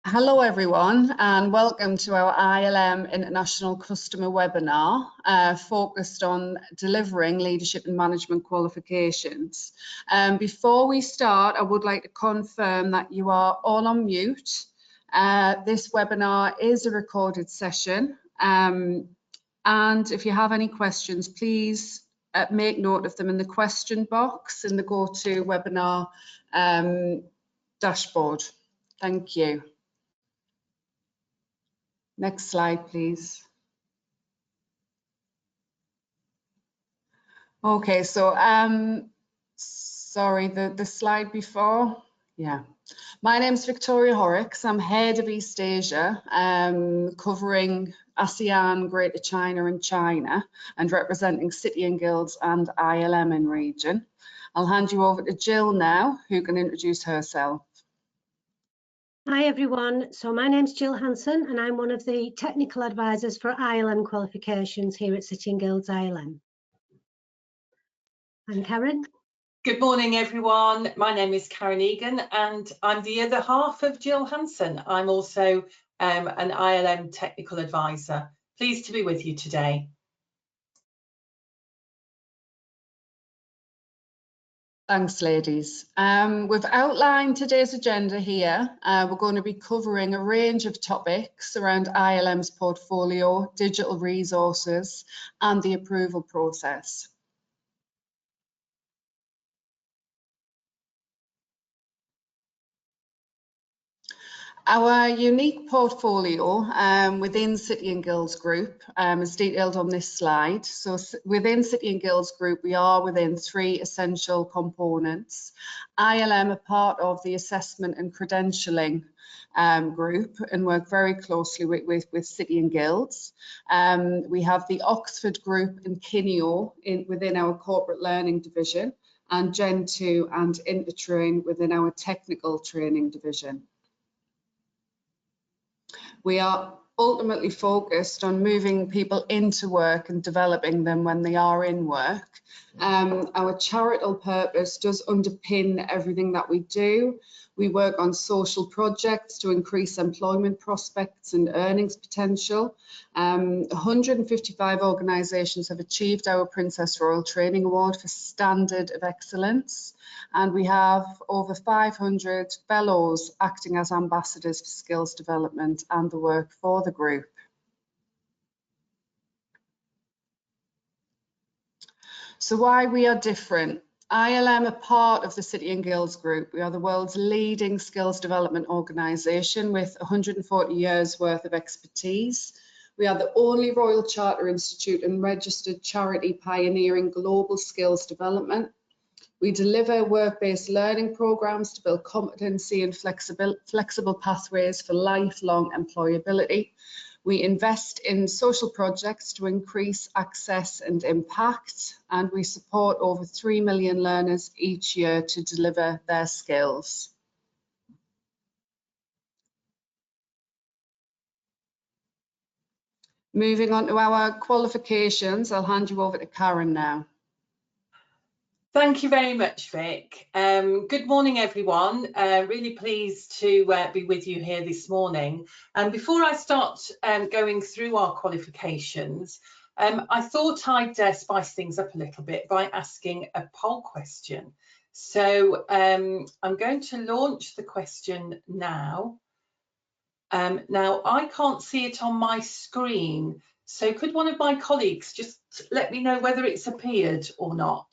Hello everyone and welcome to our ILM International Customer webinar focused on delivering leadership and management qualifications. Before we start, I would like to confirm that you are all on mute. This webinar is a recorded session and if you have any questions, please make note of them in the question box in the GoToWebinar dashboard. Thank you. Next slide, please. Okay, so sorry, the slide before. Yeah. My name's Victoria Horrocks. I'm head of East Asia, covering ASEAN, Greater China and China, and representing City and Guilds and ILM in region. I'll hand you over to Jill now, who can introduce herself. Hi everyone, so my name's Jill Hanson and I'm one of the technical advisors for ILM Qualifications here at City and Guilds ILM. And Karen? Good morning everyone, my name is Karen Egan and I'm the other half of Jill Hanson. I'm also an ILM technical advisor. Pleased to be with you today. Thanks, ladies. We've outlined today's agenda here. We're going to be covering a range of topics around ILM's portfolio, digital resources, and the approval process. Our unique portfolio within City and Guilds Group is detailed on this slide. So within City and Guilds Group, we are within three essential components. ILM are part of the assessment and credentialing group and work very closely with City and Guilds. We have the Oxford Group and Kineo within our corporate learning division, and Gen 2 and Intertrain within our technical training division. We are ultimately focused on moving people into work and developing them when they are in work. Our charitable purpose does underpin everything that we do. We work on social projects to increase employment prospects and earnings potential. 155 organisations have achieved our Princess Royal Training Award for Standard of Excellence. And we have over 500 fellows acting as ambassadors for skills development and the work for the group. So why we are different? ILM are part of the City and Guilds Group. We are the world's leading skills development organisation with 140 years worth of expertise. We are the only Royal Charter Institute and registered charity pioneering global skills development. We deliver work-based learning programs to build competency and flexible pathways for lifelong employability. We invest in social projects to increase access and impact, and we support over 3 million learners each year to deliver their skills. Moving on to our qualifications, I'll hand you over to Karen now. Thank you very much, Vic. Good morning, everyone. Really pleased to be with you here this morning. And before I start going through our qualifications, I thought I'd spice things up a little bit by asking a poll question. So I'm going to launch the question now. Now, I can't see it on my screen, so could one of my colleagues just let me know whether it's appeared or not?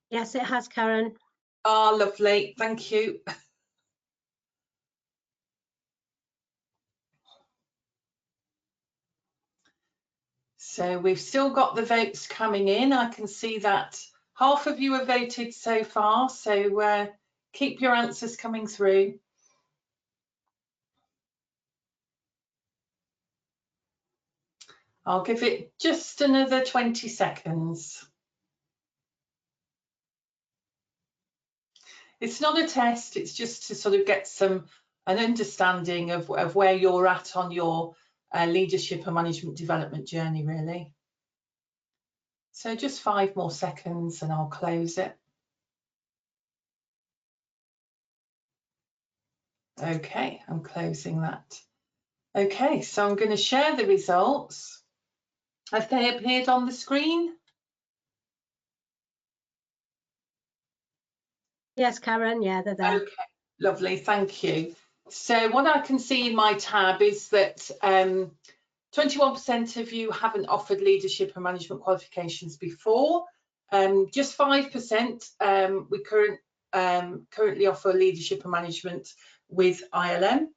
Yes, it has, Karen. Ah, lovely, thank you. So we've still got the votes coming in. I can see that half of you have voted so far, so keep your answers coming through. I'll give it just another 20 seconds. It's not a test, it's just to sort of get an understanding of where you're at on your leadership and management development journey, really. So just 5 more seconds and I'll close it. Okay, I'm closing that. Okay, so I'm going to share the results. Have they appeared on the screen? Yes, Karen, yeah, they're there. Okay, lovely, thank you. So what I can see in my tab is that 21% of you haven't offered leadership and management qualifications before. Just 5% we currently offer leadership and management with ILM,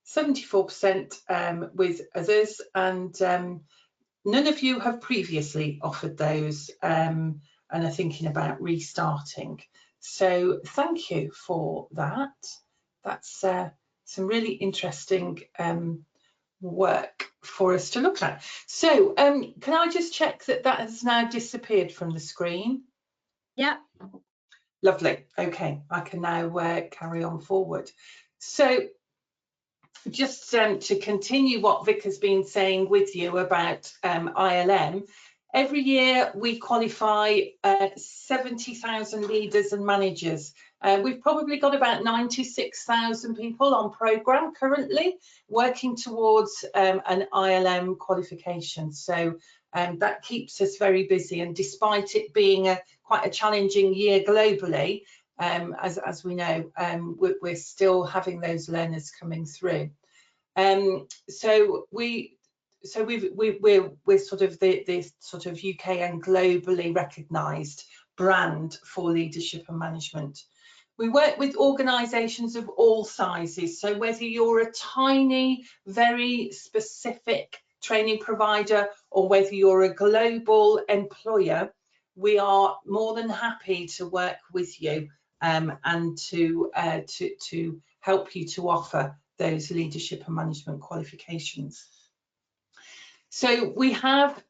74% with others, and none of you have previously offered those and are thinking about restarting. So thank you for that. That's some really interesting work for us to look at. So can I just check that that has now disappeared from the screen? Yeah. Lovely. Okay, I can now carry on forward. So just to continue what Vic has been saying with you about ILM, every year we qualify 70,000 leaders and managers. We've probably got about 96,000 people on programme currently working towards an ILM qualification. So that keeps us very busy, and despite it being quite a challenging year globally, as we know, we're still having those learners coming through. So we're sort of the sort of UK and globally recognised brand for leadership and management. We work with organisations of all sizes, so whether you're a tiny, very specific training provider or whether you're a global employer, we are more than happy to work with you and to help you to offer those leadership and management qualifications. So we have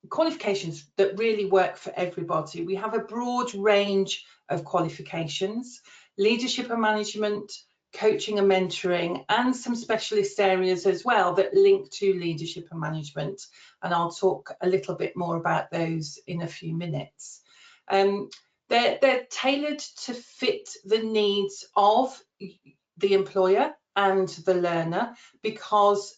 qualifications that really work for everybody. We have a broad range of qualifications: leadership and management, coaching and mentoring, and some specialist areas as well that link to leadership and management. And I'll talk a little bit more about those in a few minutes. They're tailored to fit the needs of the employer and the learner, because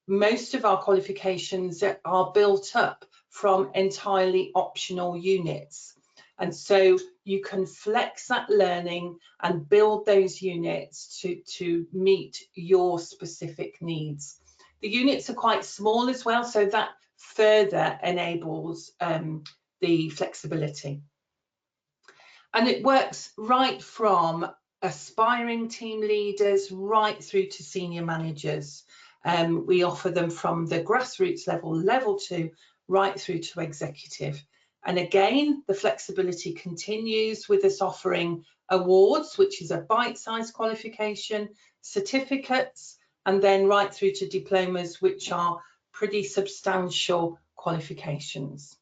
most of our qualifications are built up from entirely optional units. And so you can flex that learning and build those units to meet your specific needs. The units are quite small as well, so that further enables the flexibility. And it works right from aspiring team leaders right through to senior managers. We offer them from the grassroots level, level 2, right through to executive. And again, the flexibility continues with us offering awards, which is a bite-sized qualification, certificates, and then right through to diplomas, which are pretty substantial qualifications.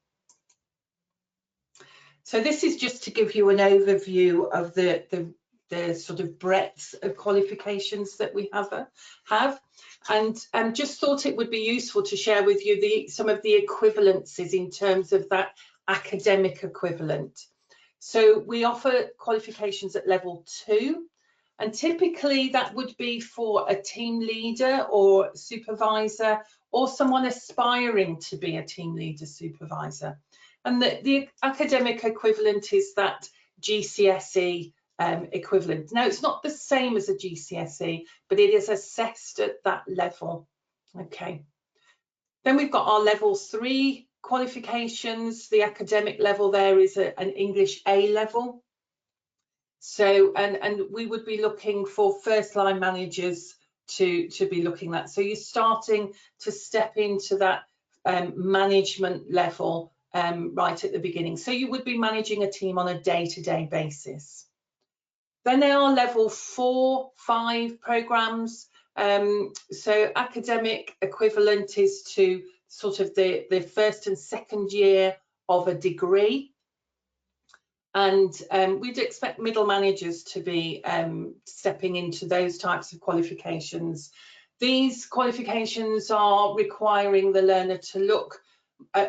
So this is just to give you an overview of the sort of breadth of qualifications that we have. And just thought it would be useful to share with you some of the equivalences in terms of that academic equivalent. So we offer qualifications at level 2, and typically that would be for a team leader or supervisor, or someone aspiring to be a team leader supervisor. And the academic equivalent is that GCSE equivalent. Now, it's not the same as a GCSE, but it is assessed at that level. Okay. Then we've got our level 3 qualifications. The academic level there is an English A level. So, and we would be looking for first line managers to be looking at. So you're starting to step into that management level right at the beginning. So you would be managing a team on a day-to-day basis. Then there are level 4, 5 programs. So academic equivalent is to sort of the first and second year of a degree. And we'd expect middle managers to be stepping into those types of qualifications. These qualifications are requiring the learner to look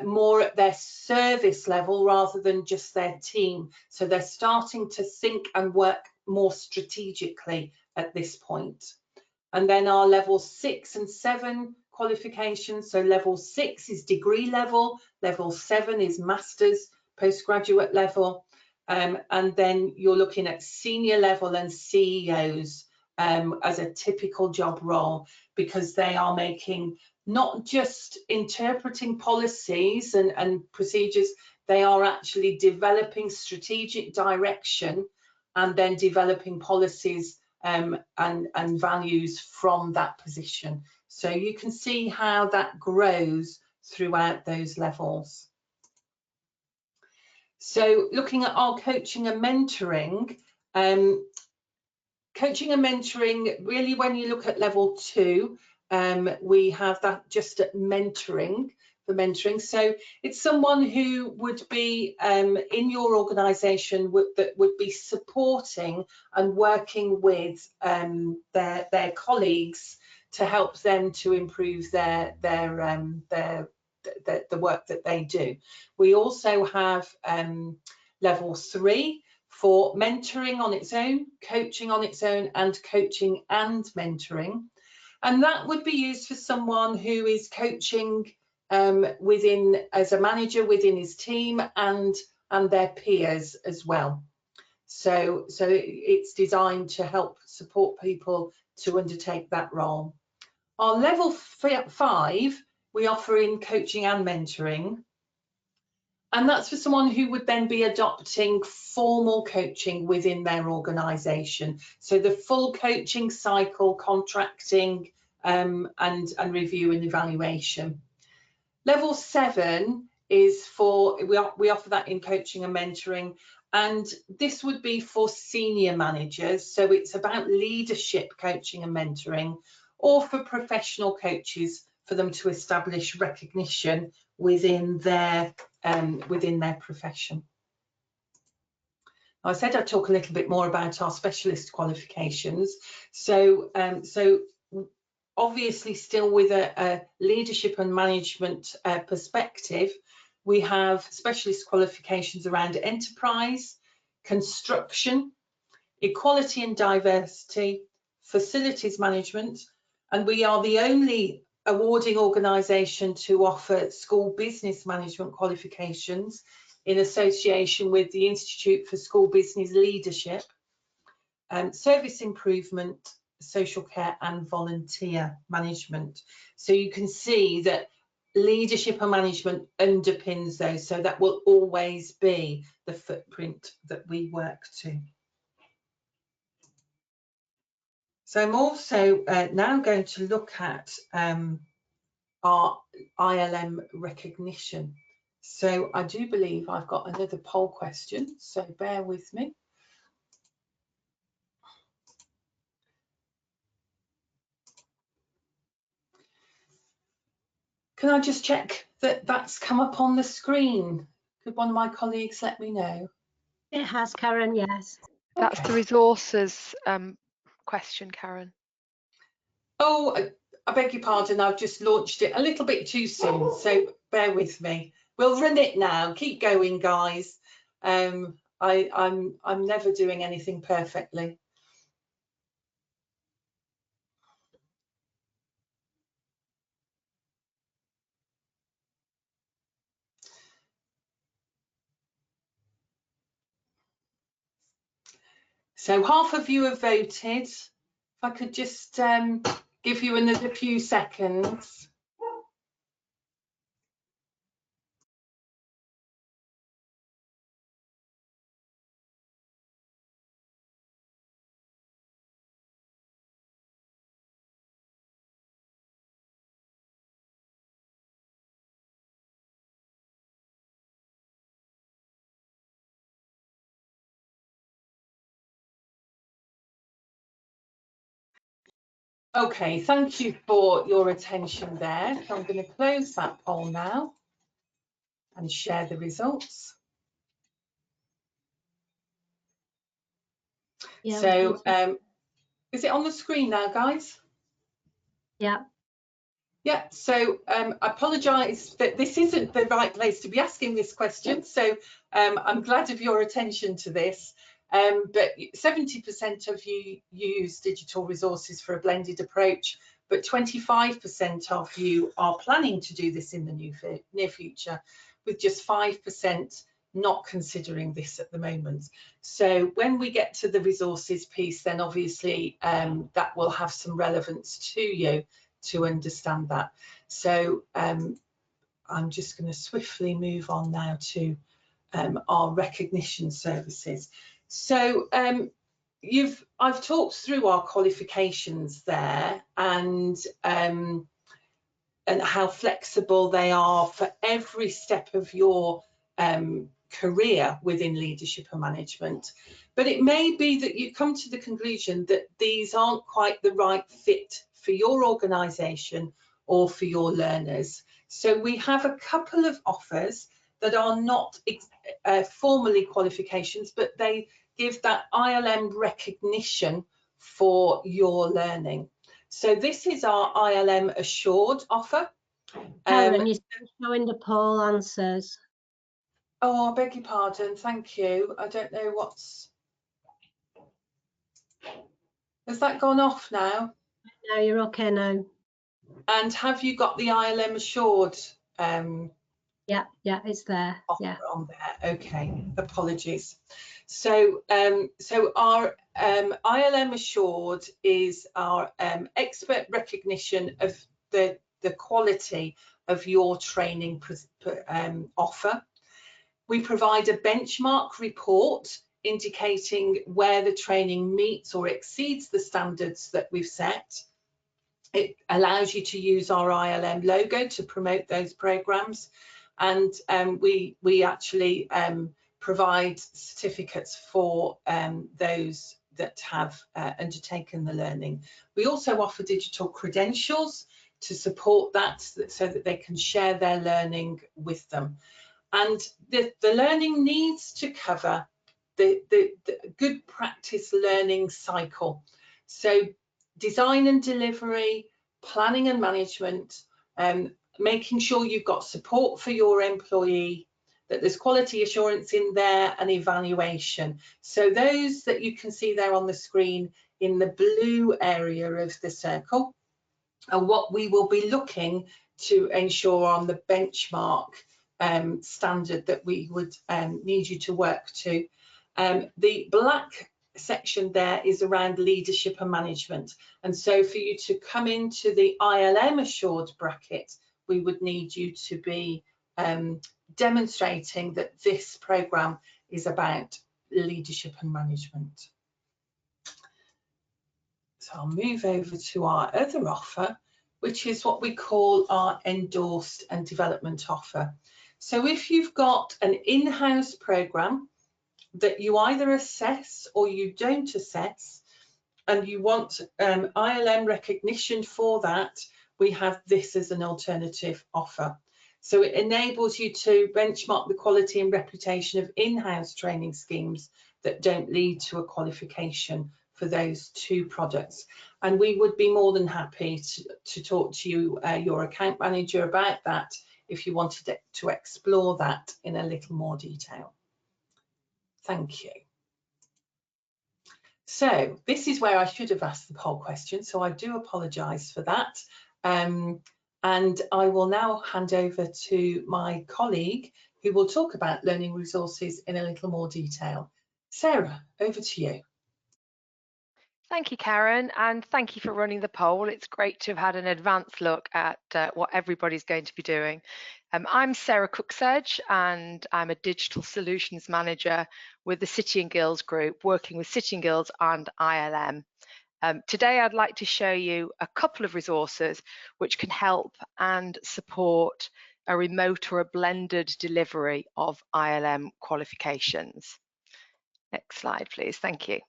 more at their service level rather than just their team. So they're starting to think and work more strategically at this point. And then our level 6 and 7 qualifications. So level 6 is degree level, level 7 is master's postgraduate level, and then you're looking at senior level and CEOs as a typical job role, because they are making not just interpreting policies and procedures, they are actually developing strategic direction and then developing policies and values from that position. So you can see how that grows throughout those levels. So looking at our coaching and mentoring, really when you look at level 2, we have that just at mentoring, for mentoring. So it's someone who would be in your organisation that would be supporting and working with their colleagues to help them to improve the work that they do. We also have level 3 for mentoring on its own, coaching on its own, and coaching and mentoring. And that would be used for someone who is coaching as a manager within his team and their peers as well. So it's designed to help support people to undertake that role. Our level 5, we offer in coaching and mentoring. And that's for someone who would then be adopting formal coaching within their organisation. So the full coaching cycle, contracting and review and evaluation. Level 7 is for, we offer that in coaching and mentoring, and this would be for senior managers. So it's about leadership coaching and mentoring, or for professional coaches for them to establish recognition within their profession. I said I'd talk a little bit more about our specialist qualifications. So obviously still with a leadership and management perspective, we have specialist qualifications around enterprise, construction, equality and diversity, facilities management, and we are the only awarding organisation to offer school business management qualifications in association with the Institute for School Business Leadership, service improvement, social care and volunteer management. So you can see that leadership and management underpins those, so that will always be the footprint that we work to. So I'm also now going to look at our ILM recognition. So I do believe I've got another poll question, so bear with me. Can I just check that that's come up on the screen? Could one of my colleagues let me know? It has, Karen, yes. That's Okay. the resources question, Karen. Oh, I beg your pardon, I've just launched it a little bit too soon, so bear with me. We'll run it now. Keep going, guys. I'm never doing anything perfectly. So half of you have voted. If I could just give you another few seconds. Okay, thank you for your attention there. So I'm going to close that poll now and share the results. Yeah, so is it on the screen now, guys? yeah. Yeah, so I apologise that this isn't the right place to be asking this question, so I'm glad of your attention to this. but 70% of you use digital resources for a blended approach, but 25% of you are planning to do this in the near future, with just 5% not considering this at the moment. So when we get to the resources piece, then obviously that will have some relevance to you to understand that. So I'm just going to swiftly move on now to our recognition services. So I've talked through our qualifications there, and how flexible they are for every step of your career within leadership and management. But it may be that you come to the conclusion that these aren't quite the right fit for your organisation or for your learners. So we have a couple of offers that are not formally qualifications, but they give that ILM recognition for your learning. So this is our ILM Assured offer. Karen, you're still showing the poll answers. Oh, I beg your pardon, thank you. I don't know what's... Has that gone off now? No, you're okay now. And have you got the ILM Assured Yeah, it's there. offer Yeah. on there? Okay, apologies. So so our ILM Assured is our expert recognition of the quality of your training offer. We provide a benchmark report indicating where the training meets or exceeds the standards that we've set. It allows you to use our ILM logo to promote those programs, and we actually provide certificates for those that have undertaken the learning. We also offer digital credentials to support that, so that they can share their learning with them. And the learning needs to cover the good practice learning cycle. So design and delivery, planning and management, making sure you've got support for your employee, that there's quality assurance in there, and evaluation. So those that you can see there on the screen in the blue area of the circle are what we will be looking to ensure on the benchmark standard that we would need you to work to. The black section there is around leadership and management, and so for you to come into the ILM Assured bracket, we would need you to be demonstrating that this programme is about leadership and management. So I'll move over to our other offer, which is what we call our endorsed and development offer. So if you've got an in-house programme that you either assess or you don't assess, and you want ILM recognition for that, we have this as an alternative offer. So it enables you to benchmark the quality and reputation of in-house training schemes that don't lead to a qualification for those two products. And we would be more than happy to talk to you, your account manager, about that if you wanted to explore that in a little more detail. Thank you. So this is where I should have asked the poll question, so I do apologise for that. And I will now hand over to my colleague who will talk about learning resources in a little more detail. Sarah, over to you. Thank you, Karen, and thank you for running the poll. It's great to have had an advanced look at what everybody's going to be doing. I'm Sarah Cooksedge, and I'm a Digital Solutions Manager with the City and Guilds Group, working with City and Guilds and ILM. Today, I'd like to show you a couple of resources which can help and support a remote or a blended delivery of ILM qualifications. Next slide, please. Thank you.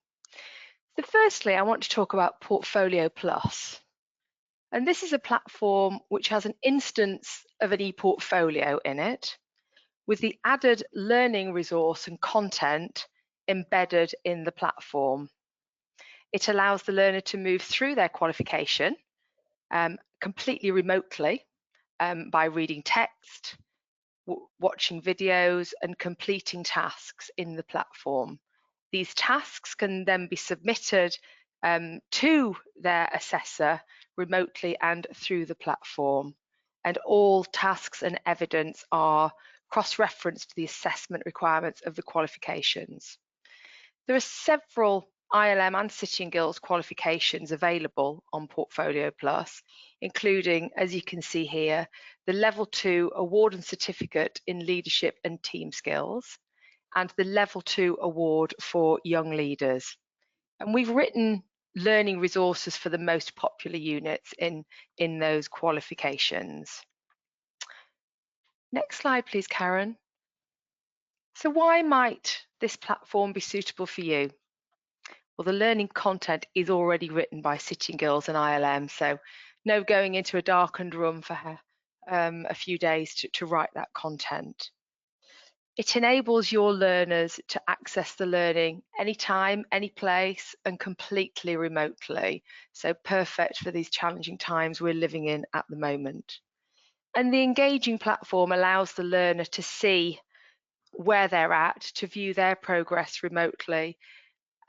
So firstly, I want to talk about Portfolio Plus. And this is a platform which has an instance of an e-portfolio in it, with the added learning resource and content embedded in the platform. It allows the learner to move through their qualification completely remotely by reading text, watching videos, and completing tasks in the platform. These tasks can then be submitted to their assessor remotely and through the platform. And all tasks and evidence are cross-referenced to the assessment requirements of the qualifications. There are several ILM and City and Guilds qualifications available on Portfolio Plus, including, as you can see here, the Level 2 Award and Certificate in Leadership and Team Skills, and the Level 2 Award for Young Leaders. And we've written learning resources for the most popular units in those qualifications. Next slide, please, Karen. So why might this platform be suitable for you? Well, the learning content is already written by City and Guilds and ILM, so no going into a darkened room for a few days to write that content. It enables your learners to access the learning anytime, any place, and completely remotely. So perfect for these challenging times we're living in at the moment. And the engaging platform allows the learner to see where they're at, to view their progress remotely,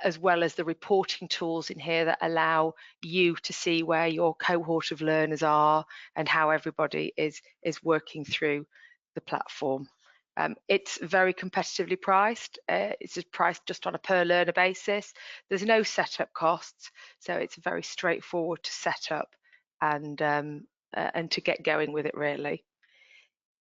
as well as the reporting tools in here that allow you to see where your cohort of learners are and how everybody is working through the platform. It's very competitively priced. It's priced just on a per learner basis. There's no setup costs, so it's very straightforward to set up and to get going with it, really.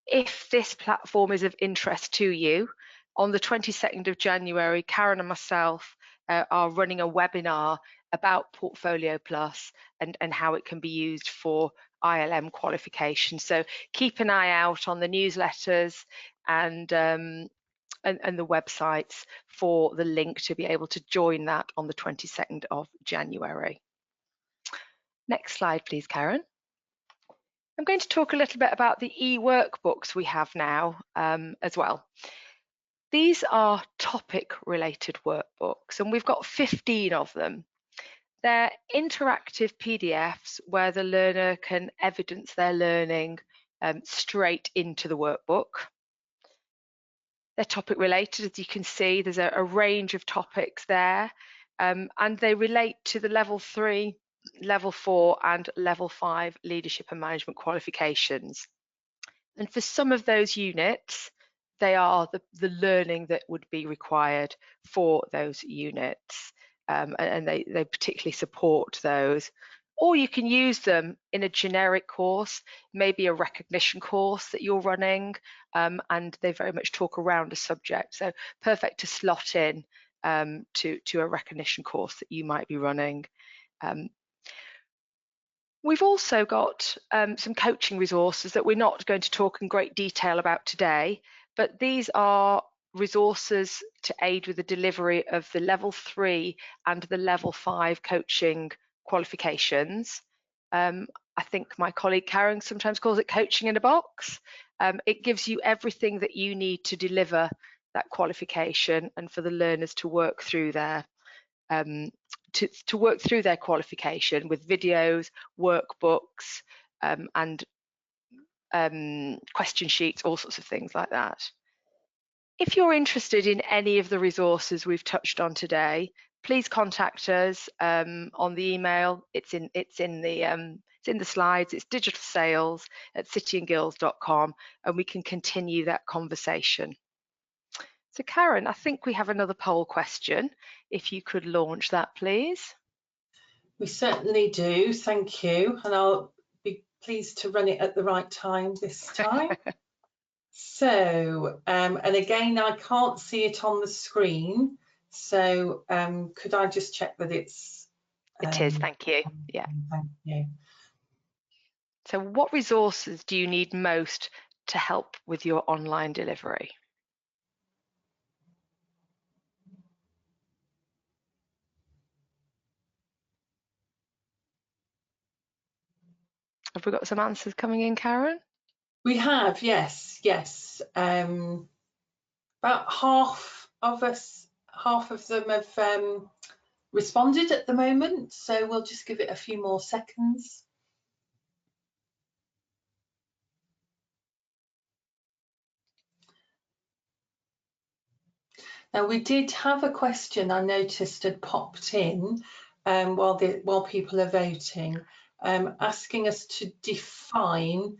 If this platform is of interest to you, on the 22nd of January, Karen and myself are running a webinar about Portfolio Plus and how it can be used for ILM qualifications. So keep an eye out on the newsletters and the websites for the link to be able to join that on the 22nd of January. Next slide, please, Karen. I'm going to talk a little bit about the e-workbooks we have now as well. These are topic-related workbooks, and we've got 15 of them. They're interactive PDFs where the learner can evidence their learning straight into the workbook. They're topic-related, as you can see. There's a range of topics there, and they relate to the Level 3, Level 4 and Level 5 leadership and management qualifications. And for some of those units, they are the learning that would be required for those units, and they particularly support those. Or you can use them in a generic course, maybe a recognition course that you're running, and they very much talk around a subject. So perfect to slot in to a recognition course that you might be running. We've also got some coaching resources that we're not going to talk in great detail about today, but these are resources to aid with the delivery of the Level 3 and the Level 5 coaching qualifications. I think my colleague Karen sometimes calls it coaching in a box. It gives you everything that you need to deliver that qualification and for the learners to work through their to work through their qualification with videos, workbooks, and question sheets, all sorts of things like that. If you're interested in any of the resources we've touched on today, please contact us on the email. It's in the slides. It's digitalsales@cityandguilds.com, and we can continue that conversation. So Karen, I think we have another poll question. If you could launch that, please. We certainly do, thank you. And I'll be pleased to run it at the right time this time. So, and again, I can't see it on the screen. So could I just check that it's... It is, thank you. Yeah. Thank you. So what resources do you need most to help with your online delivery? Have we got some answers coming in, Karen? We have, yes. About half of them have responded at the moment, so we'll just give it a few more seconds. Now, we did have a question I noticed had popped in while people are voting, asking us to define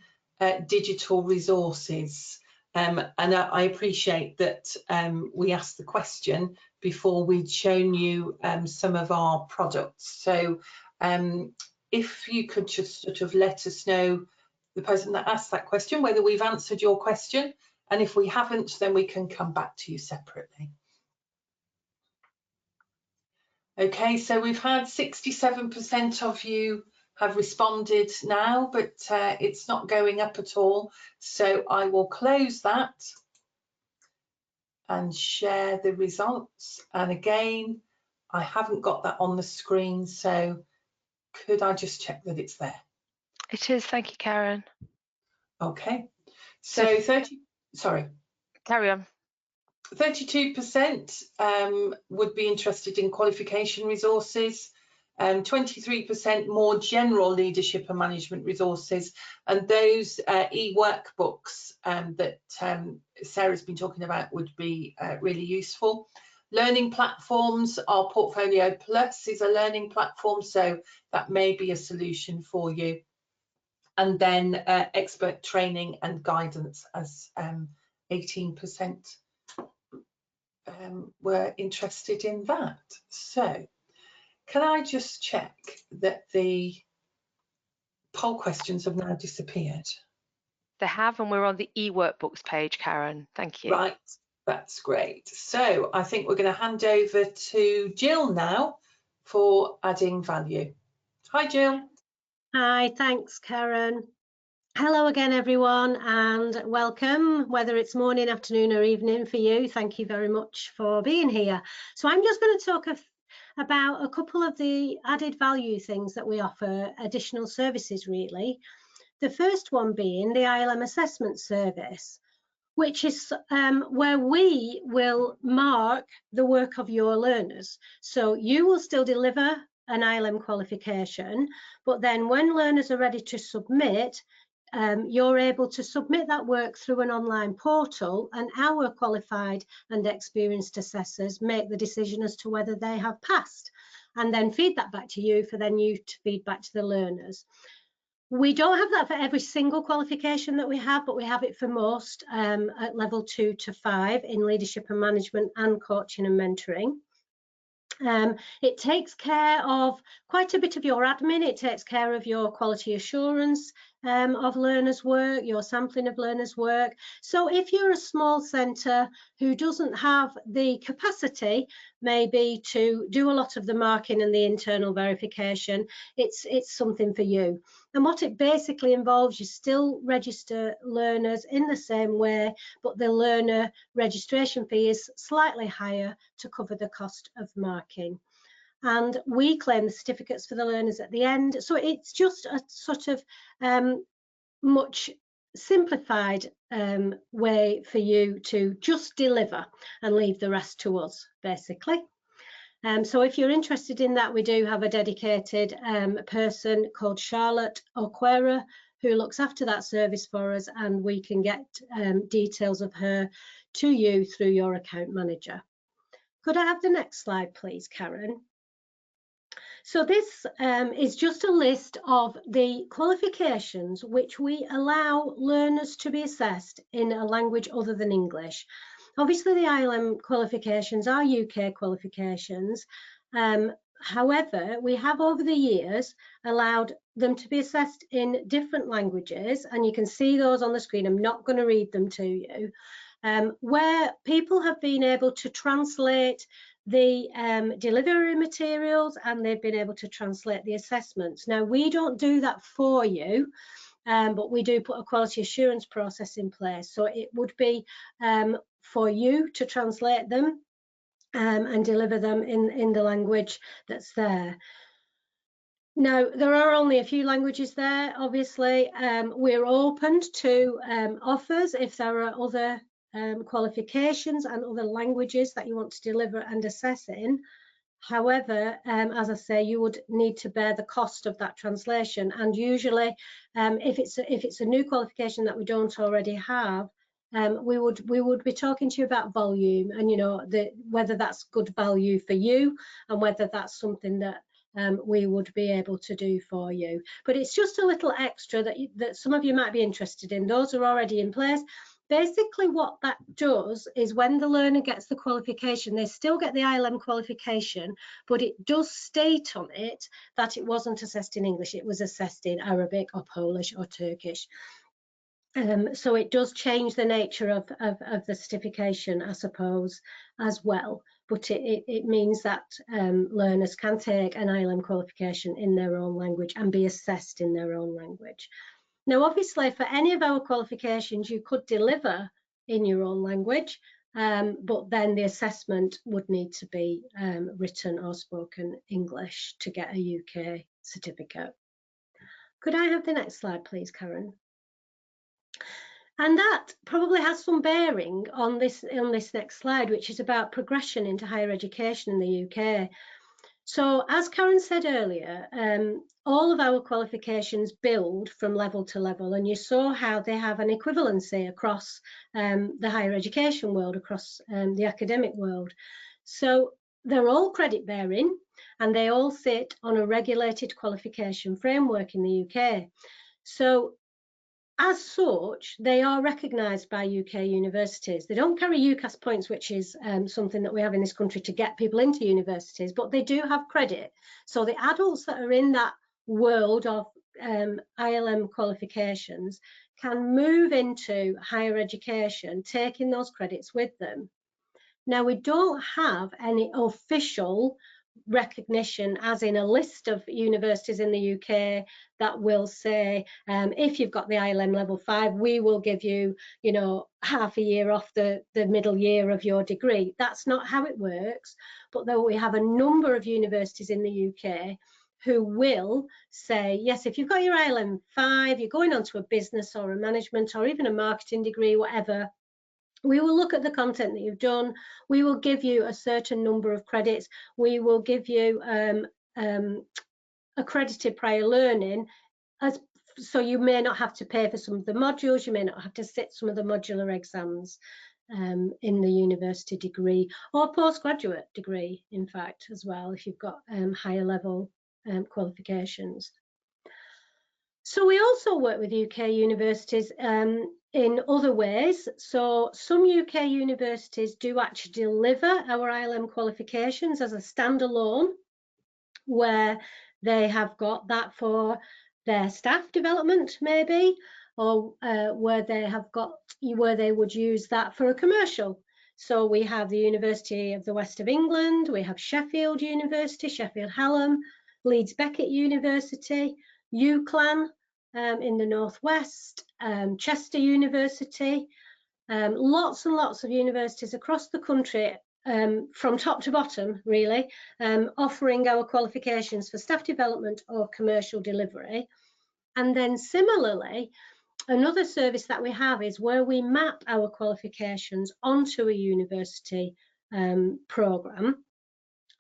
digital resources. And I appreciate that we asked the question before we'd shown you some of our products. So if you could just sort of let us know, the person that asked that question, whether we've answered your question, and if we haven't, then we can come back to you separately. Okay, so we've had 67% of you have responded now, but it's not going up at all. So I will close that and share the results. And again, I haven't got that on the screen, so could I just check that it's there? It is, thank you, Karen. Okay, so 30, sorry. Carry on. 32% would be interested in qualification resources, 23% more general leadership and management resources, and those e-workbooks that Sarah's been talking about would be really useful. Learning platforms, our Portfolio Plus is a learning platform, so that may be a solution for you. And then expert training and guidance as 18%. Were interested in that. So can I just check that the poll questions have now disappeared? They have, and we're on the e-workbooks page, Karen. Thank you. Right, that's great. So I think we're going to hand over to Jill now for adding value. Hi, Jill. Hi, thanks, Karen. Hello again, everyone, and welcome, whether it's morning, afternoon or evening for you. Thank you very much for being here. So I'm just going to talk about a couple of the added value things that we offer, additional services really. The first one being the ILM Assessment service, which is where we will mark the work of your learners. So you will still deliver an ILM qualification, but then when learners are ready to submit, you're able to submit that work through an online portal, and our qualified and experienced assessors make the decision as to whether they have passed, and then feed that back to you for then you to feed back to the learners. We don't have that for every single qualification that we have, but we have it for most at level 2 to 5 in leadership and management and coaching and mentoring. It takes care of quite a bit of your admin. It takes care of your quality assurance of learners' work, your sampling of learners' work. So if you're a small centre who doesn't have the capacity maybe to do a lot of the marking and the internal verification, it's something for you. And what it basically involves, you still register learners in the same way, but the learner registration fee is slightly higher to cover the cost of marking. And we claim the certificates for the learners at the end. So it's just a sort of much simplified way for you to just deliver and leave the rest to us, basically. So if you're interested in that, we do have a dedicated person called Charlotte Okwera who looks after that service for us, and we can get details of her to you through your account manager. Could I have the next slide, please, Karen? So this is just a list of the qualifications which we allow learners to be assessed in a language other than English. Obviously, the ILM qualifications are UK qualifications. However, we have over the years allowed them to be assessed in different languages, and you can see those on the screen. I'm not going to read them to you, where people have been able to translate the delivery materials, and they've been able to translate the assessments. Now, we don't do that for you, but we do put a quality assurance process in place. So it would be for you to translate them and deliver them in the language that's there. Now, there are only a few languages there, obviously. We're open to offers if there are other qualifications and other languages that you want to deliver and assess in. However, as I say, you would need to bear the cost of that translation, and usually if it's a new qualification that we don't already have, we would be talking to you about volume, and you know, whether that's good value for you and whether that's something that we would be able to do for you. But it's just a little extra that some of you might be interested in. Those are already in place. Basically what that does is when the learner gets the qualification, they still get the ILM qualification, but it does state on it that it wasn't assessed in English, it was assessed in Arabic or Polish or Turkish. So it does change the nature of the certification, I suppose, as well. But it means that learners can take an ILM qualification in their own language and be assessed in their own language. Now, obviously, for any of our qualifications, you could deliver in your own language, but then the assessment would need to be written or spoken English to get a UK certificate. Could I have the next slide, please, Karen? And that probably has some bearing on this next slide, which is about progression into higher education in the UK. So as Karen said earlier, all of our qualifications build from level to level, and you saw how they have an equivalency across the higher education world, across the academic world. So they're all credit bearing, and they all sit on a regulated qualification framework in the UK. So as such, they are recognised by UK universities. They don't carry UCAS points, which is something that we have in this country to get people into universities, but they do have credit. So the adults that are in that world of ILM qualifications can move into higher education, taking those credits with them. Now, we don't have any official recognition as in a list of universities in the UK that will say if you've got the ILM level 5, we will give you, you know, half a year off the middle year of your degree. That's not how it works. But though we have a number of universities in the UK who will say, yes, if you've got your ILM 5, you're going on to a business or a management or even a marketing degree, whatever, we will look at the content that you've done. We will give you a certain number of credits. We will give you accredited prior learning, so you may not have to pay for some of the modules. You may not have to sit some of the modular exams in the university degree or postgraduate degree, in fact, as well, if you've got higher level qualifications. So we also work with UK universities in other ways. So some UK universities do actually deliver our ILM qualifications as a standalone, where they have got that for their staff development maybe, or where they would use that for a commercial. So we have the University of the West of England, we have Sheffield University, Sheffield Hallam, Leeds Beckett University, UCLan in the Northwest, Chester University, lots and lots of universities across the country, from top to bottom really, offering our qualifications for staff development or commercial delivery. And then similarly, another service that we have is where we map our qualifications onto a university programme.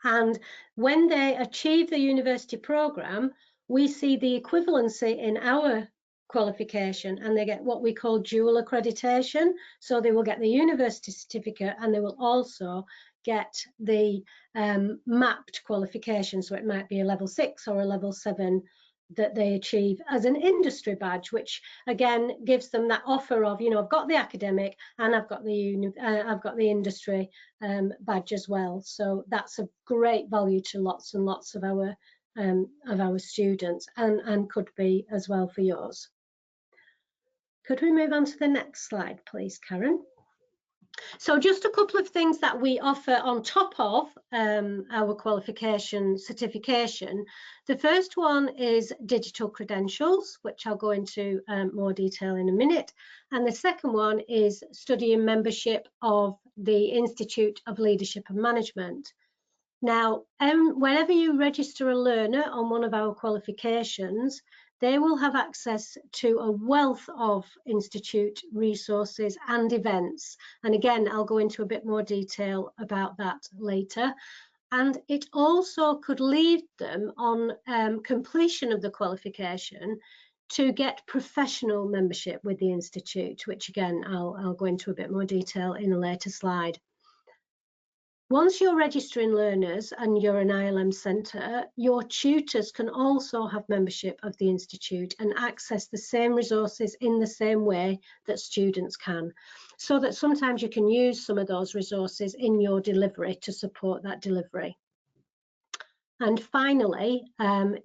And when they achieve the university programme, we see the equivalency in our qualification, and they get what we call dual accreditation. So they will get the university certificate and they will also get the mapped qualification. So it might be a level 6 or a level 7 that they achieve as an industry badge, which again gives them that offer of, you know, I've got the academic and I've got the industry badge as well. So that's a great value to lots and lots of our students, and could be as well for yours. Could we move on to the next slide, please, Karen? So just a couple of things that we offer on top of our qualification certification. The first one is digital credentials, which I'll go into more detail in a minute. And the second one is study and membership of the Institute of Leadership and Management. Now, whenever you register a learner on one of our qualifications, they will have access to a wealth of institute resources and events. And again, I'll go into a bit more detail about that later. And it also could lead them on completion of the qualification to get professional membership with the Institute, which again, I'll go into a bit more detail in a later slide. Once you're registering learners and you're an ILM centre, your tutors can also have membership of the Institute and access the same resources in the same way that students can, so that sometimes you can use some of those resources in your delivery to support that delivery. And finally,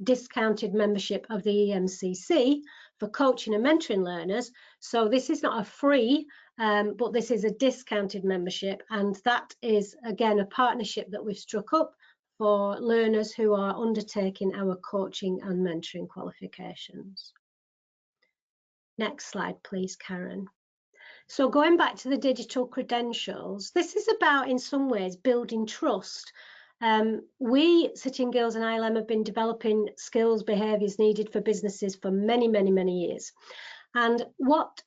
discounted membership of the EMCC for coaching and mentoring learners. So this is not a free, but this is a discounted membership, and that is again a partnership that we've struck up for learners who are undertaking our coaching and mentoring qualifications. Next slide, please, Karen. So going back to the digital credentials, this is about, in some ways, building trust. We, City and Guilds and ILM, have been developing skills, behaviours needed for businesses for many, many, many years. And what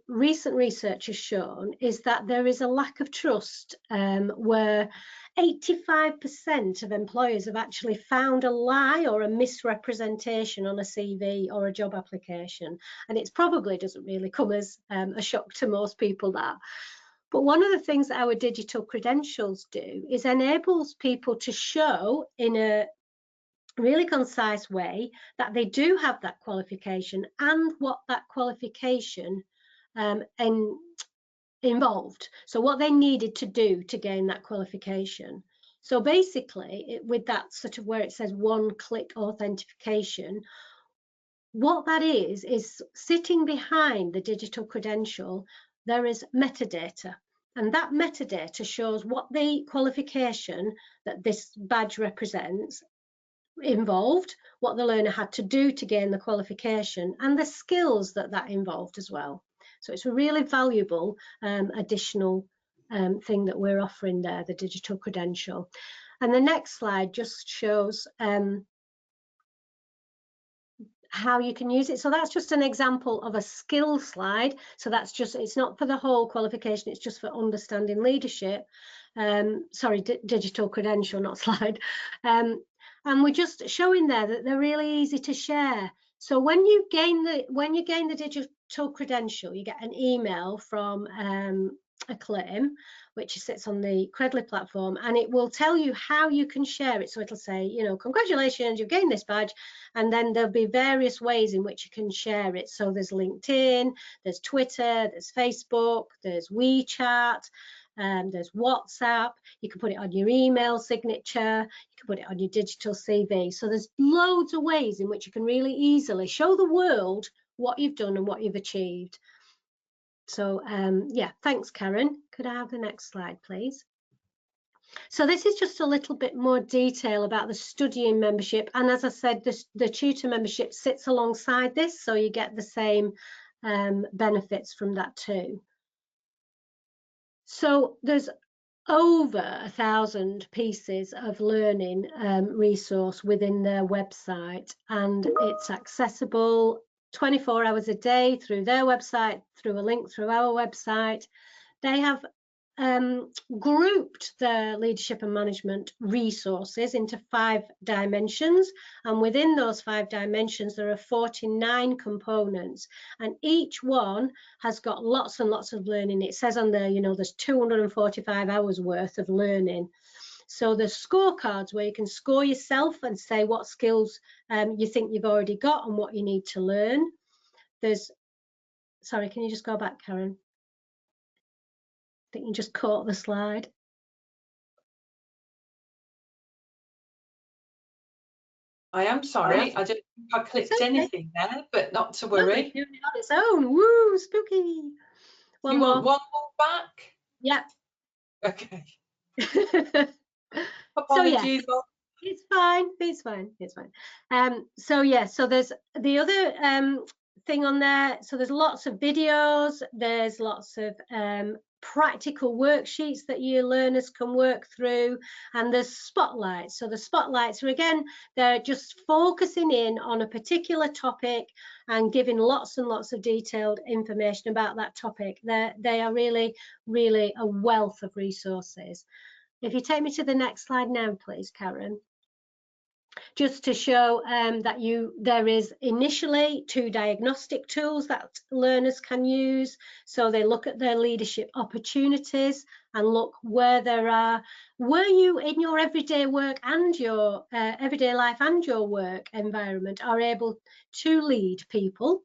recent research has shown is that there is a lack of trust, where 85% of employers have actually found a lie or a misrepresentation on a CV or a job application. And it probably doesn't really come as a shock to most people that. But one of the things that our digital credentials do is enables people to show in a really concise way that they do have that qualification and what that qualification involved. So what they needed to do to gain that qualification. So basically, with that sort of where it says one-click authentication, what that is sitting behind the digital credential, there is metadata, and that metadata shows what the qualification that this badge represents involved, what the learner had to do to gain the qualification, and the skills that that involved as well. So it's a really valuable additional thing that we're offering there, the digital credential. And the next slide just shows how you can use it. So that's just an example of a skill slide. So that's just, it's not for the whole qualification, it's just for understanding leadership. Sorry, digital credential, not slide. And we're just showing there that they're really easy to share. So when you gain the digital credential, you get an email from Acclaim, which sits on the Credential platform, and it will tell you how you can share it. So it'll say, you know, congratulations, you've gained this badge, and then there'll be various ways in which you can share it. So there's LinkedIn, there's Twitter, there's Facebook, there's WeChat, there's WhatsApp. You can put it on your email signature, you can put it on your digital CV. So there's loads of ways in which you can really easily show the world what you've done and what you've achieved. So yeah, thanks, Karen. Could I have the next slide, please? So this is just a little bit more detail about the studying membership. And as I said, the tutor membership sits alongside this, so you get the same benefits from that too. So there's over 1,000 pieces of learning resource within their website, and it's accessible 24 hours a day through their website, through a link through our website. They have grouped their leadership and management resources into 5 dimensions, and within those 5 dimensions there are 49 components, and each one has got lots and lots of learning. It says on there, you know, there's 245 hours worth of learning. So there's scorecards where you can score yourself and say what skills you think you've already got and what you need to learn. There's, sorry, can you just go back, Karen? I think you just caught the slide. I am sorry, I don't think I clicked anything there, but not to worry. Doing it on its own. Woo, spooky. You want one more back? Yeah. Okay. So Apologies. yeah, it's fine. It's fine. It's fine. So yeah, so there's the other thing on there. So there's lots of videos. There's lots of practical worksheets that your learners can work through, and there's spotlights. So the spotlights are, again, they're just focusing in on a particular topic and giving lots and lots of detailed information about that topic. They are really, really a wealth of resources. If you take me to the next slide now, please, Karen. just to show that there is initially 2 diagnostic tools that learners can use. So they look at their leadership opportunities and look where there are, were you in your everyday work and your everyday life and your work environment are able to lead people,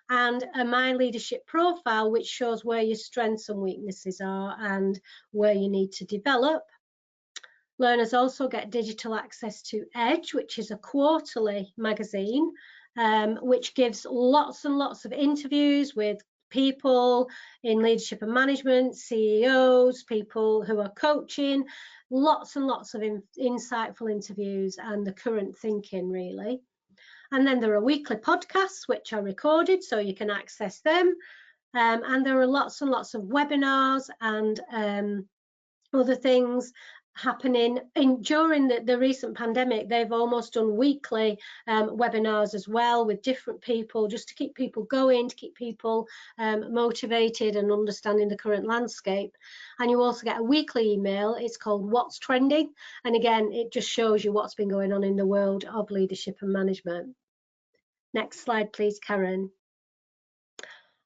and a My Leadership Profile, which shows where your strengths and weaknesses are and where you need to develop. Learners also get digital access to Edge, which is a quarterly magazine, which gives lots and lots of interviews with people in leadership and management, CEOs, people who are coaching, lots and lots of insightful interviews and the current thinking, really. And then there are weekly podcasts, which are recorded, so you can access them. And there are lots and lots of webinars and other things happening during the recent pandemic. They've almost done weekly webinars as well with different people, just to keep people going, to keep people motivated and understanding the current landscape. And you also get a weekly email. It's called What's Trending, and again it just shows you what's been going on in the world of leadership and management. Next slide please, Karen.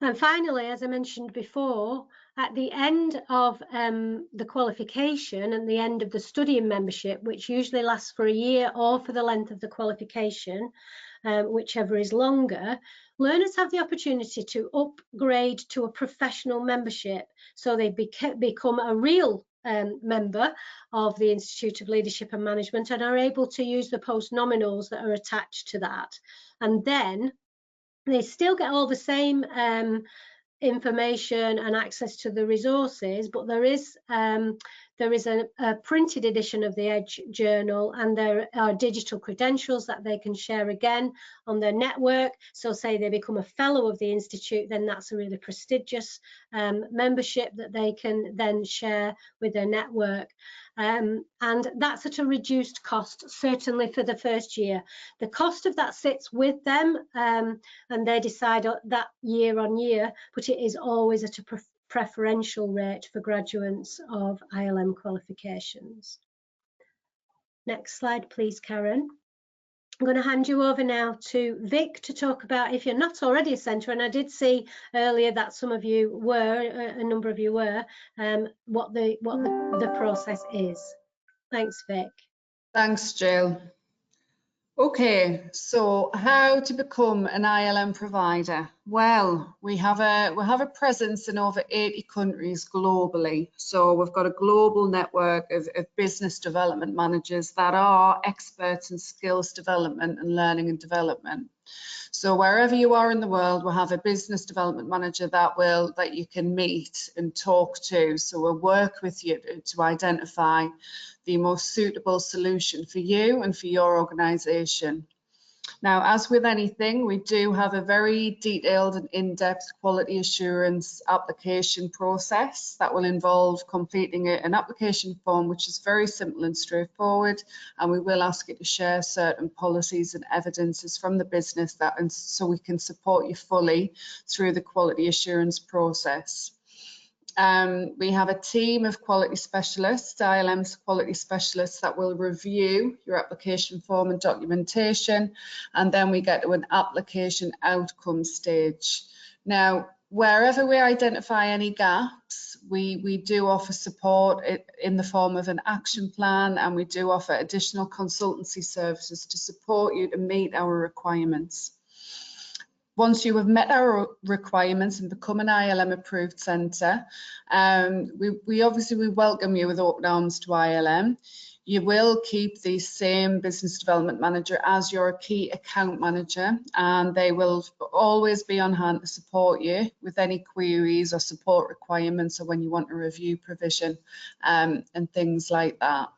And finally, as I mentioned before, at the end of the qualification and the end of the studying membership, which usually lasts for a year or for the length of the qualification, whichever is longer, learners have the opportunity to upgrade to a professional membership. So they become a real member of the Institute of Leadership and Management and are able to use the post-nominals that are attached to that. And then they still get all the same information and access to the resources, but there is a printed edition of the Edge journal, and there are digital credentials that they can share again on their network. So say they become a fellow of the Institute, then that's a really prestigious membership that they can then share with their network. And that's at a reduced cost, certainly for the first year. The cost of that sits with them, and they decide that year on year, but it is always at a preferential rate for graduates of ILM qualifications. Next slide, please, Karen. I'm going to hand you over now to Vic to talk about, if you're not already a centre, and I did see earlier that some of you were, a number of you were, what the process is. Thanks, Vic. Thanks, Jill. Okay, so how to become an ILM provider? Well, we have a presence in over 80 countries globally. So we've got a global network of business development managers that are experts in skills development and learning and development. So wherever you are in the world, we'll have a business development manager that you can meet and talk to. So we'll work with you to identify the most suitable solution for you and for your organisation. Now, as with anything, we do have a very detailed and in-depth quality assurance application process that will involve completing an application form, which is very simple and straightforward, and we will ask you to share certain policies and evidences from the business so we can support you fully through the quality assurance process. We have a team of quality specialists, ILM's quality specialists, that will review your application form and documentation, and then we get to an application outcome stage. Now, wherever we identify any gaps, we do offer support in the form of an action plan, and we do offer additional consultancy services to support you to meet our requirements. Once you have met our requirements and become an ILM approved centre, we obviously welcome you with open arms to ILM. You will keep the same business development manager as your key account manager, and they will always be on hand to support you with any queries or support requirements, or when you want a review provision and things like that.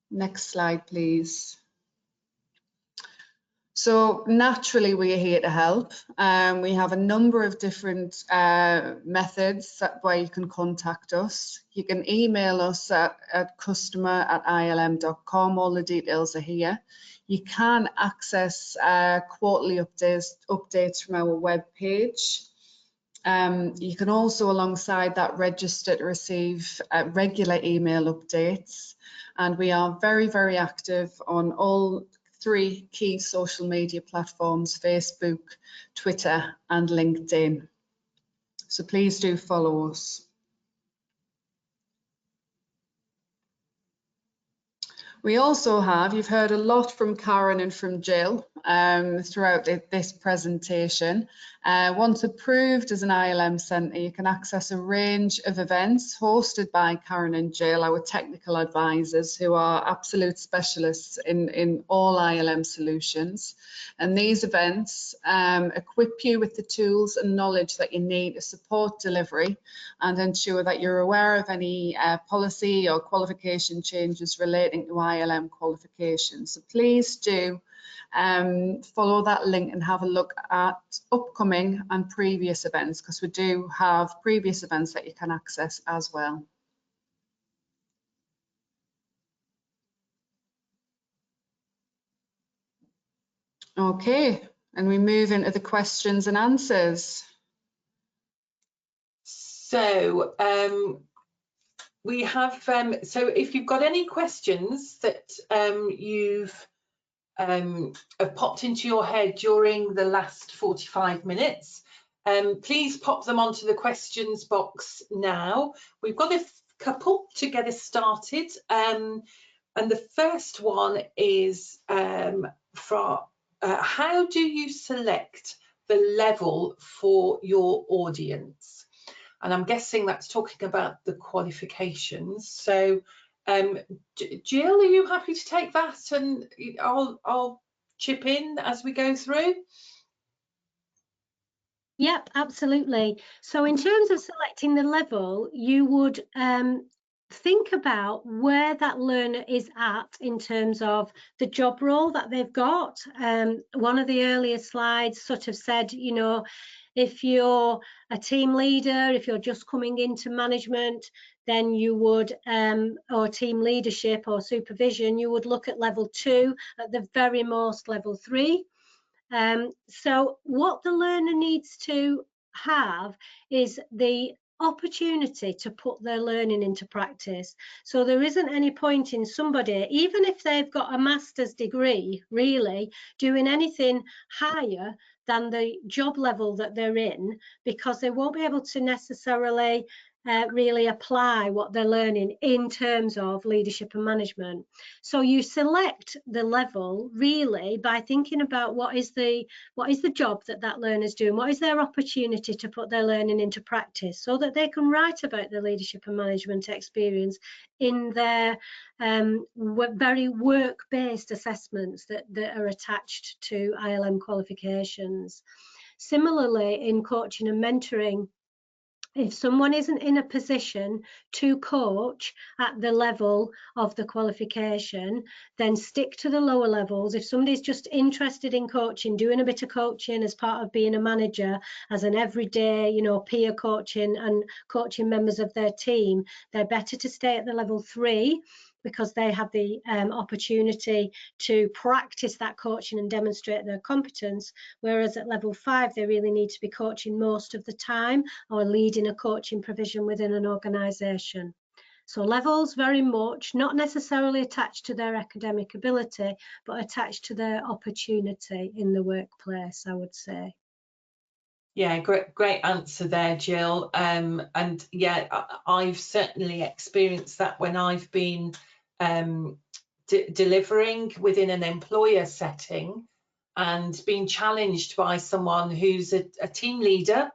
Next slide, please. So naturally, we are here to help. We have a number of different methods where you can contact us. You can email us at customer@ilm.com. All the details are here. You can access quarterly updates from our web page. You can also, alongside that, register to receive regular email updates. And we are very, very active on all 3 key social media platforms: Facebook, Twitter, and LinkedIn. So please do follow us. We also have, you've heard a lot from Karen and from Jill throughout this presentation. Once approved as an ILM Centre, you can access a range of events hosted by Karen and Jill, our technical advisors, who are absolute specialists in all ILM solutions. And these events equip you with the tools and knowledge that you need to support delivery and ensure that you're aware of any policy or qualification changes relating to ILM qualifications. So please do follow that link and have a look at upcoming and previous events, because we do have previous events that you can access as well. Okay, and we move into the questions and answers. So we have, so if you've got any questions that you've have popped into your head during the last 45 minutes, please pop them onto the questions box now. We've got a couple to get us started. And the first one is how do you select the level for your audience? And I'm guessing that's talking about the qualifications. So Jill, are you happy to take that, and I'll chip in as we go through? Yep, absolutely. So in terms of selecting the level, you would think about where that learner is at in terms of the job role that they've got. One of the earlier slides sort of said, you know, if you're a team leader, if you're just coming into management, then you would, or team leadership or supervision, you would look at level 2, at the very most level 3. So what the learner needs to have is the opportunity to put their learning into practice. So there isn't any point in somebody, even if they've got a master's degree, really doing anything higher than the job level that they're in, because they won't be able to necessarily really apply what they're learning in terms of leadership and management. So you select the level really by thinking about what is the job that learner's doing, what is their opportunity to put their learning into practice, so that they can write about their leadership and management experience in their very work-based assessments that are attached to ILM qualifications. Similarly, in coaching and mentoring, if someone isn't in a position to coach at the level of the qualification, then stick to the lower levels. If somebody's just interested in coaching, doing a bit of coaching as part of being a manager, as an everyday, you know, peer coaching and coaching members of their team, they're better to stay at the level 3, because they have the opportunity to practice that coaching and demonstrate their competence, whereas at level 5 they really need to be coaching most of the time or leading a coaching provision within an organisation. So levels very much not necessarily attached to their academic ability, but attached to their opportunity in the workplace, I would say. Yeah, great answer there, Jill. And yeah, I've certainly experienced that when I've been delivering within an employer setting and being challenged by someone who's a team leader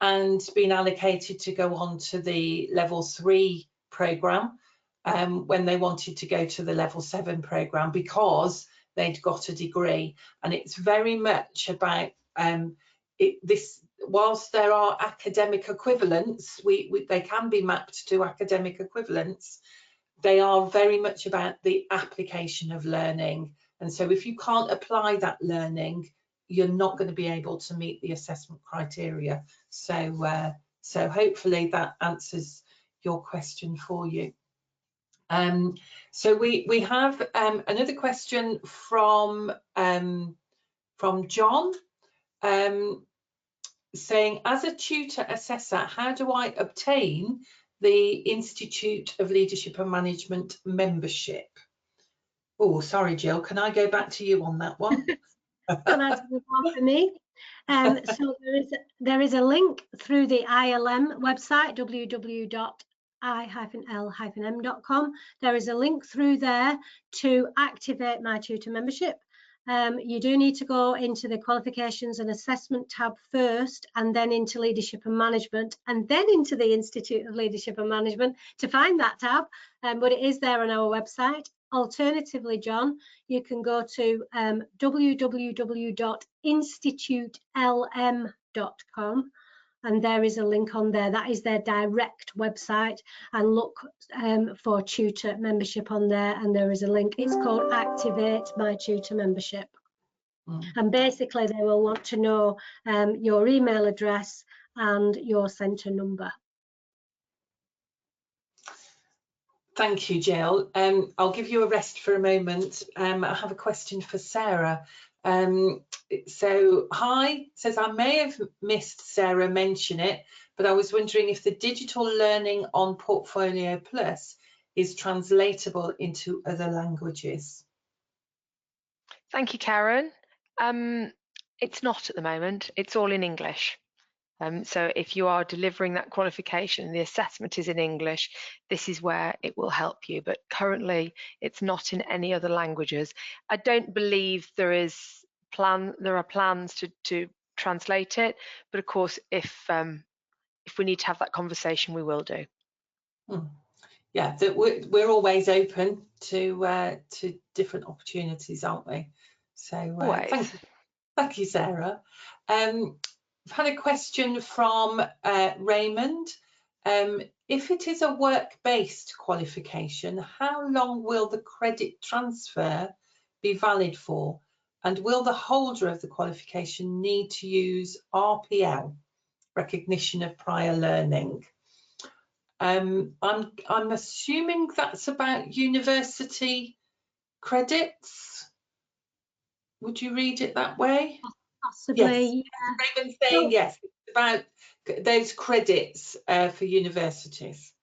and been allocated to go on to the level 3 program when they wanted to go to the level 7 program because they'd got a degree. And it's very much about whilst there are academic equivalents, they can be mapped to academic equivalents, they are very much about the application of learning. And so if you can't apply that learning, you're not going to be able to meet the assessment criteria. So hopefully that answers your question for you. So we have another question from John. saying, as a tutor assessor, how do I obtain the Institute of Leadership and Management membership? Oh, sorry, Jill, can I go back to you on that one? So that's one for me. So there is a link through the ILM website, www.i-l-m.com. There is a link through there to activate my tutor membership. You do need to go into the Qualifications and Assessment tab first, and then into Leadership and Management, and then into the Institute of Leadership and Management to find that tab, but it is there on our website. Alternatively, John, you can go to www.institutelm.com, and there is a link on there. That is their direct website, and look for tutor membership on there, and there is a link. It's called Activate My Tutor Membership. And basically they will want to know your email address and your centre number. Thank you, Jill. I'll give you a rest for a moment. I have a question for Sarah. So, hi, says I may have missed Sarah mention it, but I was wondering if the digital learning on Portfolio Plus is translatable into other languages. Thank you, Karen. It's not at the moment. It's all in English. So if you are delivering that qualification, the assessment is in English, this is where it will help you. But currently, it's not in any other languages. I don't believe there are plans to translate it, but of course, if we need to have that conversation, we will do. Yeah, we're always open to different opportunities, aren't we? So thank you, Sarah. I've had a question from Raymond. If it is a work-based qualification, how long will the credit transfer be valid for? And will the holder of the qualification need to use RPL, recognition of prior learning? I'm assuming that's about university credits. Would you read it that way? Possibly, yes. Raymond saying yes, it's about those credits for universities.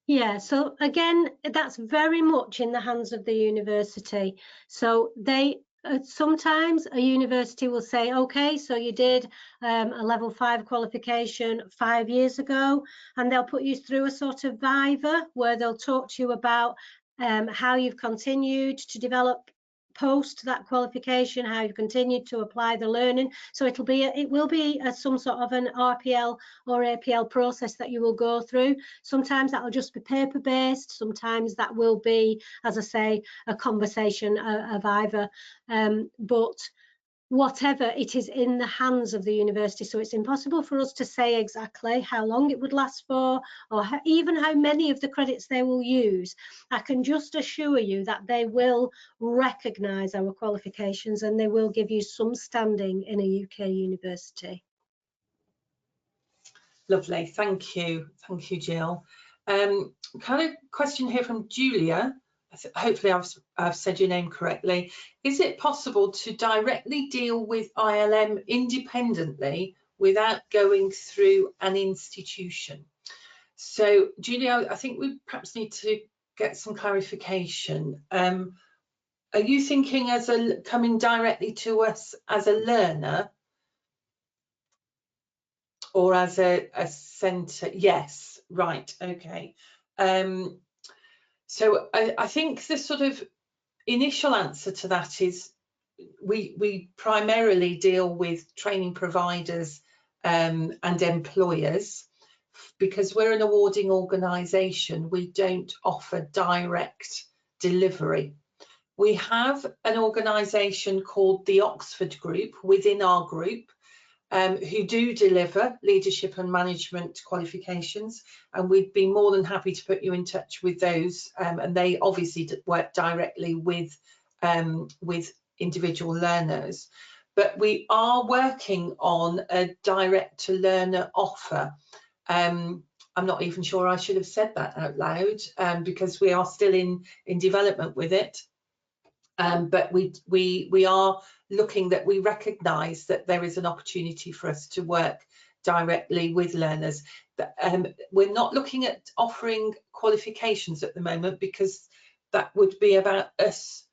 Yeah, so again, that's very much in the hands of the university. So they sometimes a university will say, okay, so you did a level 5 qualification 5 years ago, and they'll put you through a sort of viva where they'll talk to you about how you've continued to develop post that qualification, how you've continued to apply the learning. So it will be some sort of an RPL or APL process that you will go through. Sometimes that will just be paper based, sometimes that will be, as I say, a conversation of either, but whatever, it is in the hands of the university, so it's impossible for us to say exactly how long it would last for, or even how many of the credits they will use. I can just assure you that they will recognise our qualifications and they will give you some standing in a UK university. Lovely, thank you, Jill. Kind of question here from Julia. Hopefully I've said your name correctly. Is it possible to directly deal with ILM independently without going through an institution? So Julia, I think we perhaps need to get some clarification. Are you thinking as coming directly to us as a learner or as a centre? Yes, right, okay. So I think the sort of initial answer to that is we primarily deal with training providers and employers. Because we're an awarding organisation, we don't offer direct delivery. We have an organisation called the Oxford Group within our group, who do deliver leadership and management qualifications, and we'd be more than happy to put you in touch with those, and they obviously work directly with individual learners. But we are working on a direct to learner offer. I'm not even sure I should have said that out loud, because we are still in development with it. But we are looking that we recognise that there is an opportunity for us to work directly with learners. We're not looking at offering qualifications at the moment, because that would be about us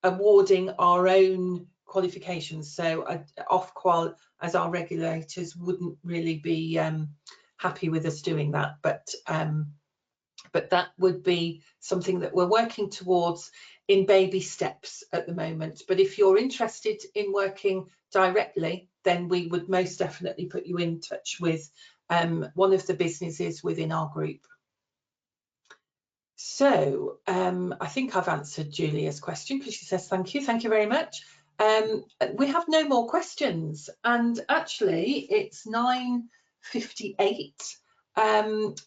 awarding our own qualifications. So Ofqual, as our regulators, wouldn't really be happy with us doing that, but that would be something that we're working towards in baby steps at the moment. But if you're interested in working directly, then we would most definitely put you in touch with one of the businesses within our group. So I think I've answered Julia's question, because she says thank you very much. We have no more questions, and actually it's 9:58.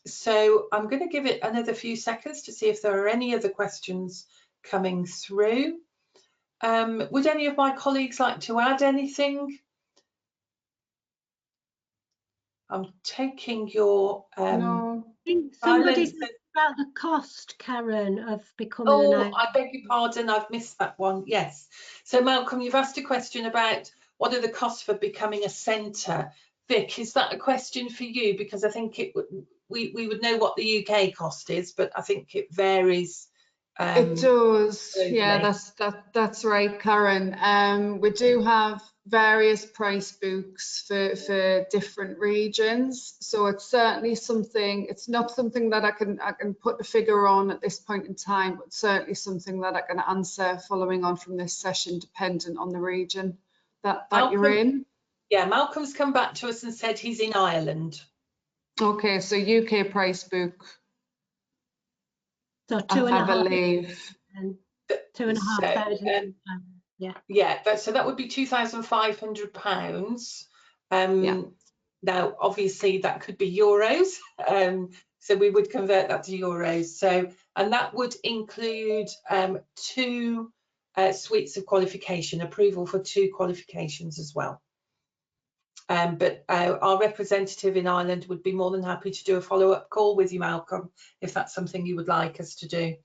So I'm going to give it another few seconds to see if there are any other questions coming through. Would any of my colleagues like to add anything? I'm taking your No. I think somebody said about the cost, Karen, of becoming an ILM. I beg your pardon, I've missed that one. Yes. So Malcolm, you've asked a question about what are the costs for becoming a centre. Vic, is that a question for you? Because I think we would know what the UK cost is, but I think it varies. It does, globally. yeah, that's right, Karen. We do have various price books for different regions, so it's certainly something. It's not something that I can put a figure on at this point in time, but certainly something that I can answer following on from this session, dependent on the region that you're in. Yeah, Malcolm's come back to us and said he's in Ireland. Okay, so UK price book. So two and a half. I believe. 2,500. Yeah. So that would be £2,500. Now, obviously, that could be euros. So we would convert that to euros. So, and that would include 2 suites of qualification, approval for 2 qualifications as well. But our representative in Ireland would be more than happy to do a follow-up call with you, Malcolm, if that's something you would like us to do.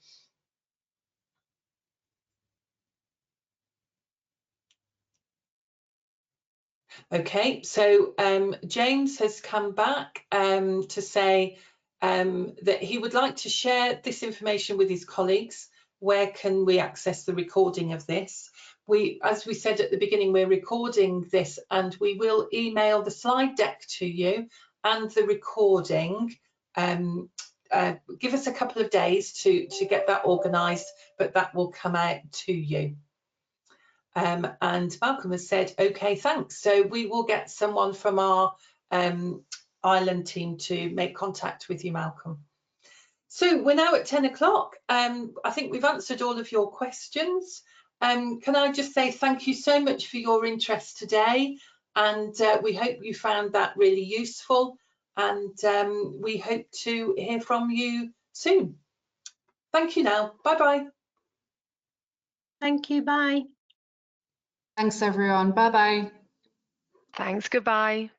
Okay, so James has come back to say that he would like to share this information with his colleagues. Where can we access the recording of this? As we said at the beginning, we're recording this, and we will email the slide deck to you and the recording. Give us a couple of days to get that organised, but that will come out to you. And Malcolm has said, okay, thanks. So we will get someone from our Ireland team to make contact with you, Malcolm. So we're now at 10 o'clock. I think we've answered all of your questions. Can I just say thank you so much for your interest today, and we hope you found that really useful, and we hope to hear from you soon. Thank you now. Bye-bye. Thank you. Bye. Thanks, everyone. Bye-bye. Thanks. Goodbye.